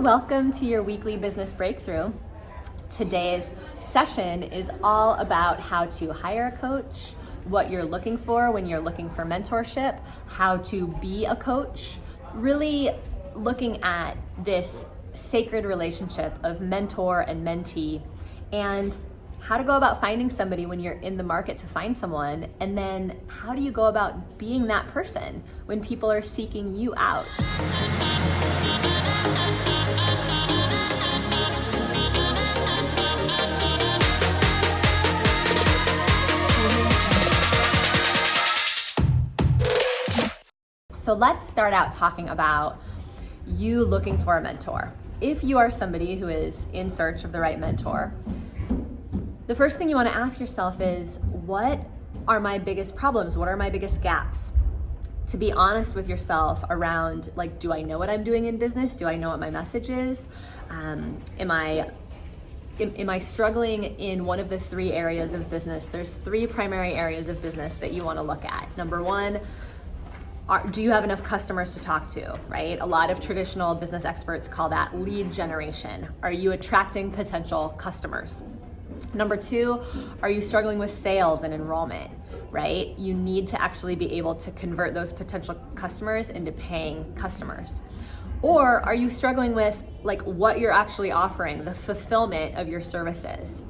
Welcome to your weekly business breakthrough. Today's session is all about how to hire a coach, what you're looking for when you're looking for mentorship, how to be a coach, really looking at this sacred relationship of mentor and mentee, and how to go about finding somebody when you're in the market to find someone, and then how do you go about being that person when people are seeking you out. So let's start out talking about you looking for a mentor. If you are somebody who is in search of the right mentor, the first thing you want to ask yourself is, what are my biggest problems? What are my biggest gaps? To be honest with yourself around, like, do I know what I'm doing in business? Do I know what my message is? Am I struggling in one of the three areas of business? There's three primary areas of business that you want to look at. Number one, do you have enough customers to talk to, right? A lot of traditional business experts call that lead generation. Are you attracting potential customers? Number two, are you struggling with sales and enrollment, right? You need to actually be able to convert those potential customers into paying customers. Or are you struggling with like what you're actually offering, the fulfillment of your services?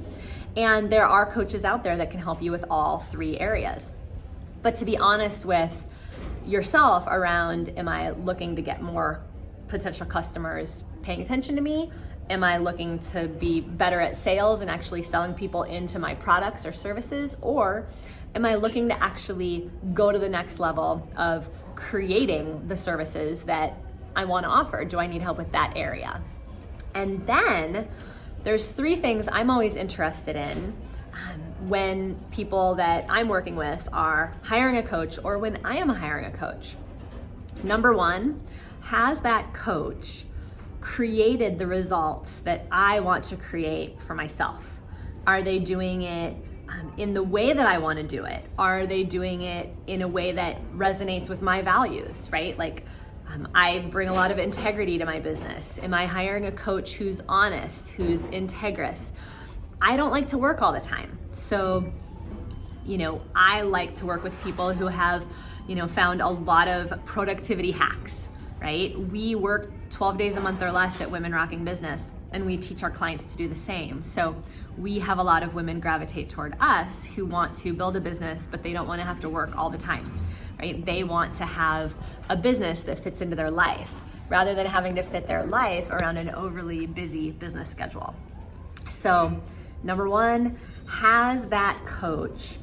And there are coaches out there that can help you with all three areas. But to be honest with yourself around, am I looking to get more potential customers paying attention to me? Am I looking to be better at sales and actually selling people into my products or services? Or am I looking to actually go to the next level of creating the services that I want to offer? Do I need help with that area? And then there's three things I'm always interested in when people that I'm working with are hiring a coach, or when I am hiring a coach. Number one, has that coach created the results that I want to create for myself? Are they doing it in the way that I want to do it? Are they doing it in a way that resonates with my values, right? Like, I bring a lot of integrity to my business. Am I hiring a coach who's honest, who's integrous? I don't like to work all the time. So, I like to work with people who have, found a lot of productivity hacks, right? We work 12 days a month or less at Women Rocking Business, and we teach our clients to do the same. So we have a lot of women gravitate toward us who want to build a business, but they don't want to have to work all the time, right? They want to have a business that fits into their life rather than having to fit their life around an overly busy business schedule. So number one, has that coach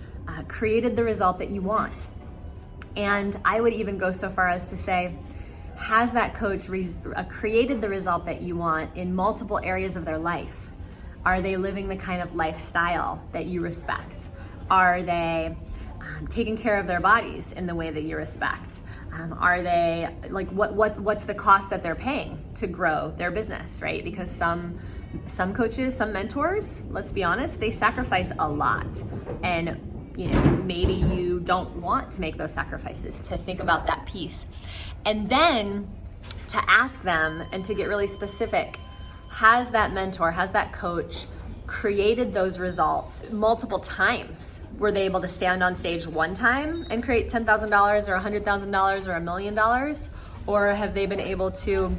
created the result that you want? And I would even go so far as to say, has that coach created the result that you want in multiple areas of their life? Are they living the kind of lifestyle that you respect? Are they taking care of their bodies in the way that you respect? Are they like what's the cost that they're paying to grow their business, right? Because some coaches, some mentors, let's be honest, they sacrifice a lot. And maybe you don't want to make those sacrifices, to think about that piece. And then to ask them and to get really specific, has that mentor, has that coach created those results multiple times? Were they able to stand on stage one time and create $10,000 or $100,000 or $1 million? Or have they been able to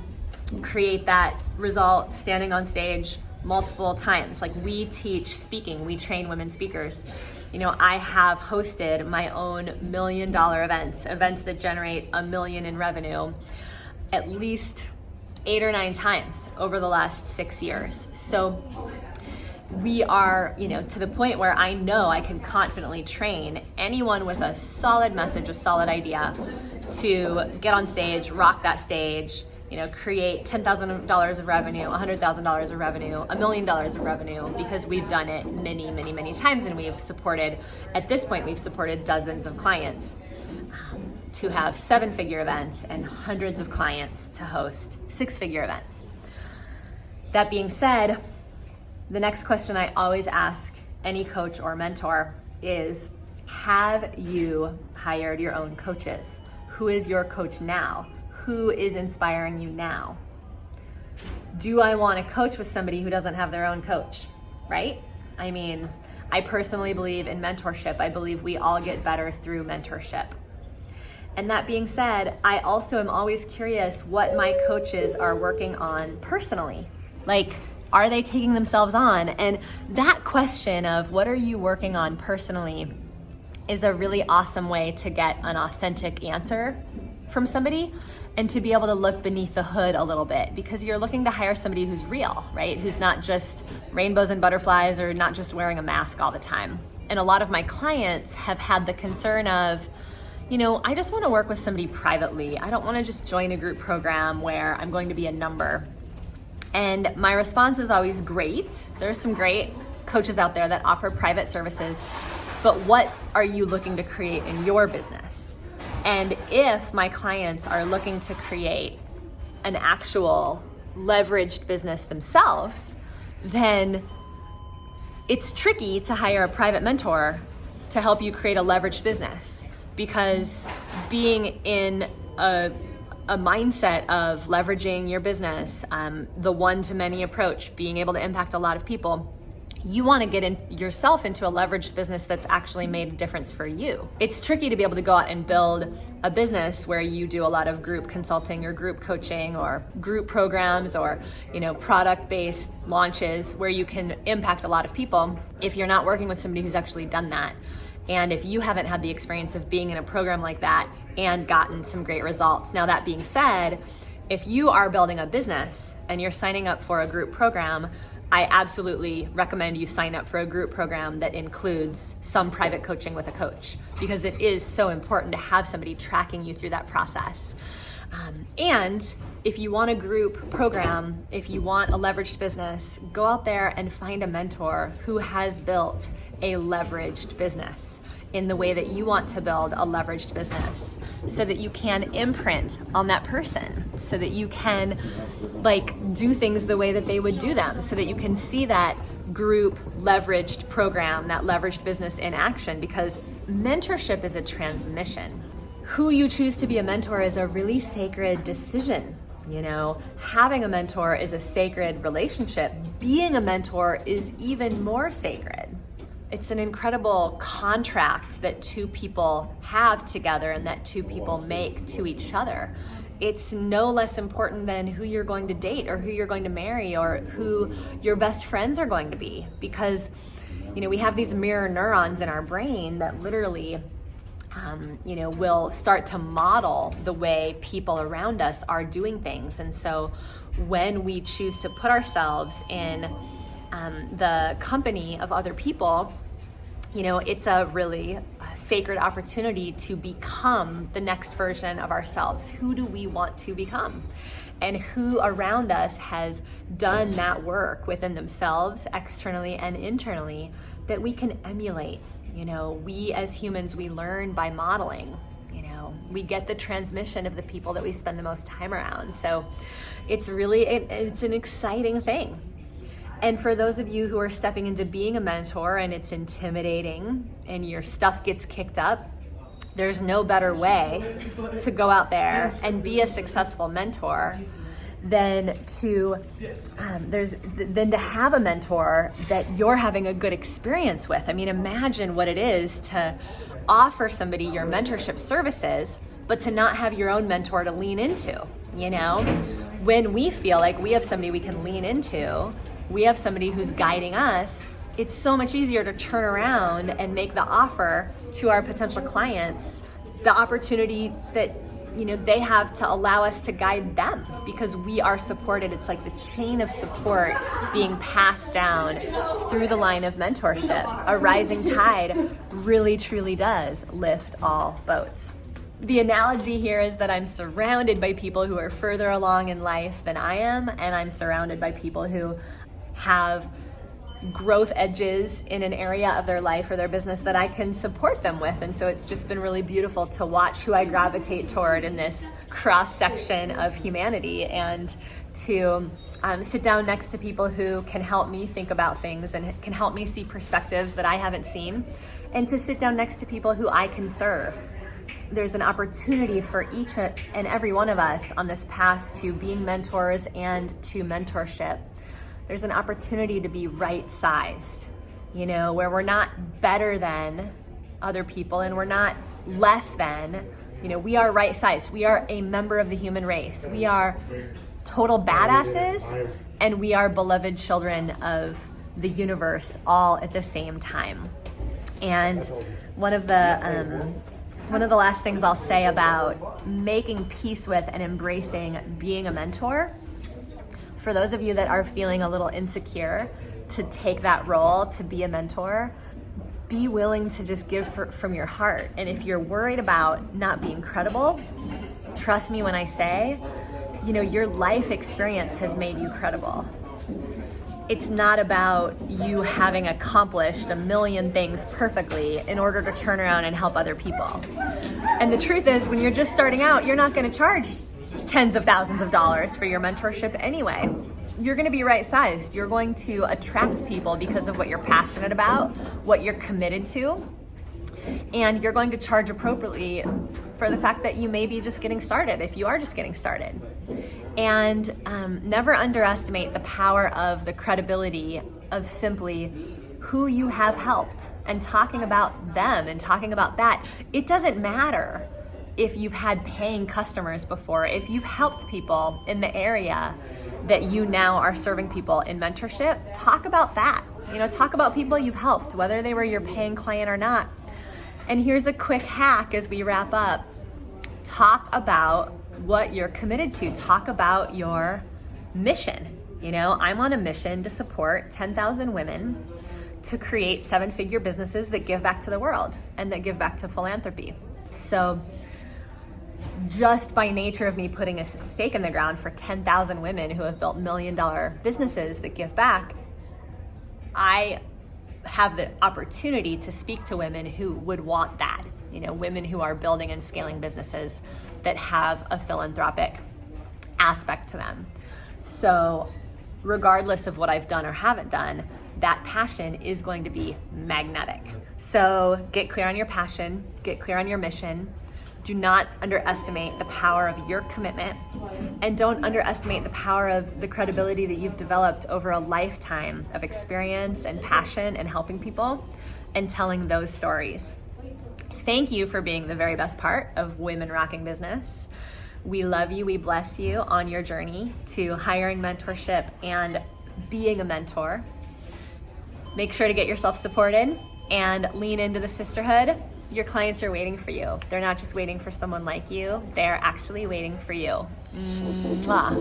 create that result standing on stage multiple times? Like, we teach speaking, we train women speakers. I have hosted my own $1 million events that generate $1 million in revenue at least 8 or 9 times over the last 6 years. So we are, to the point where I know I can confidently train anyone with a solid message, a solid idea, to get on stage, rock that stage, create $10,000 of revenue, $100,000 of revenue, $1 million of revenue, because we've done it many, many, many times, and at this point, we've supported dozens of clients to have 7-figure events and hundreds of clients to host 6-figure events. That being said, the next question I always ask any coach or mentor is, have you hired your own coaches? Who is your coach now? Who is inspiring you now? Do I want to coach with somebody who doesn't have their own coach, right? I mean, I personally believe in mentorship. I believe we all get better through mentorship. And that being said, I also am always curious what my coaches are working on personally. Like, are they taking themselves on? And that question of what are you working on personally is a really awesome way to get an authentic answer from somebody and to be able to look beneath the hood a little bit, because you're looking to hire somebody who's real, right? Who's not just rainbows and butterflies or not just wearing a mask all the time. And a lot of my clients have had the concern of, I just want to work with somebody privately. I don't want to just join a group program where I'm going to be a number. And my response is always great. There's some great coaches out there that offer private services, but what are you looking to create in your business? And if my clients are looking to create an actual leveraged business themselves, then it's tricky to hire a private mentor to help you create a leveraged business, because being in a mindset of leveraging your business, the one-to-many approach, being able to impact a lot of people, you want to get yourself into a leveraged business that's actually made a difference for you. It's tricky to be able to go out and build a business where you do a lot of group consulting or group coaching or group programs or, product-based launches where you can impact a lot of people if you're not working with somebody who's actually done that. And if you haven't had the experience of being in a program like that and gotten some great results. Now, that being said, if you are building a business and you're signing up for a group program, I absolutely recommend you sign up for a group program that includes some private coaching with a coach, because it is so important to have somebody tracking you through that process. And if you want a group program, if you want a leveraged business, go out there and find a mentor who has built a leveraged business in the way that you want to build a leveraged business, so that you can imprint on that person, so that you can do things the way that they would do them, so that you can see that group leveraged program, that leveraged business in action, because mentorship is a transmission. Who you choose to be a mentor is a really sacred decision. Having a mentor is a sacred relationship. Being a mentor is even more sacred. It's an incredible contract that two people have together and that two people make to each other. It's no less important than who you're going to date or who you're going to marry or who your best friends are going to be, because, we have these mirror neurons in our brain that literally will start to model the way people around us are doing things. And so when we choose to put ourselves in the company of other people, it's a really sacred opportunity to become the next version of ourselves. Who do we want to become? And who around us has done that work within themselves, externally and internally, that we can emulate. We as humans, we learn by modeling. We get the transmission of the people that we spend the most time around. So it's really, it's an exciting thing. And for those of you who are stepping into being a mentor and it's intimidating and your stuff gets kicked up, there's no better way to go out there and be a successful mentor than to have a mentor that you're having a good experience with. I mean, imagine what it is to offer somebody your mentorship services, but to not have your own mentor to lean into. When we feel like we have somebody we can lean into, we have somebody who's guiding us, it's so much easier to turn around and make the offer to our potential clients, the opportunity that they have to allow us to guide them, because we are supported. It's like the chain of support being passed down through the line of mentorship. A rising tide really, truly does lift all boats. The analogy here is that I'm surrounded by people who are further along in life than I am, and I'm surrounded by people who have growth edges in an area of their life or their business that I can support them with. And so it's just been really beautiful to watch who I gravitate toward in this cross section of humanity, and to sit down next to people who can help me think about things and can help me see perspectives that I haven't seen, and to sit down next to people who I can serve. there's an opportunity for each and every one of us on this path to being mentors and to mentorship. There's an opportunity to be right-sized, where we're not better than other people and we're not less than. We are right-sized. We are a member of the human race. We are total badasses, and we are beloved children of the universe all at the same time. And one of the last things I'll say about making peace with and embracing being a mentor, for those of you that are feeling a little insecure to take that role, to be a mentor, be willing to just give from your heart. And if you're worried about not being credible, trust me when I say, your life experience has made you credible. It's not about you having accomplished a million things perfectly in order to turn around and help other people. And the truth is, when you're just starting out, you're not going to charge tens of thousands of dollars for your mentorship anyway. You're going to be right-sized. You're going to attract people because of what you're passionate about, what you're committed to, and you're going to charge appropriately for the fact that you may be just getting started, if you are just getting started. And never underestimate the power of the credibility of simply who you have helped and talking about them and talking about that. It doesn't matter if you've had paying customers before, if you've helped people in the area that you now are serving people in mentorship, talk about that. Talk about people you've helped, whether they were your paying client or not. And here's a quick hack as we wrap up. Talk about what you're committed to. Talk about your mission. I'm on a mission to support 10,000 women to create 7-figure businesses that give back to the world and that give back to philanthropy. So just by nature of me putting a stake in the ground for 10,000 women who have built $1 million businesses that give back, I have the opportunity to speak to women who would want that. Women who are building and scaling businesses that have a philanthropic aspect to them. So regardless of what I've done or haven't done, that passion is going to be magnetic. So get clear on your passion, get clear on your mission. Do not underestimate the power of your commitment, and don't underestimate the power of the credibility that you've developed over a lifetime of experience and passion and helping people and telling those stories. Thank you for being the very best part of Women Rocking Business. We love you, we bless you on your journey to hiring mentorship and being a mentor. Make sure to get yourself supported and lean into the sisterhood. Your clients are waiting for you. They're not just waiting for someone like you, they're actually waiting for you. Mwah.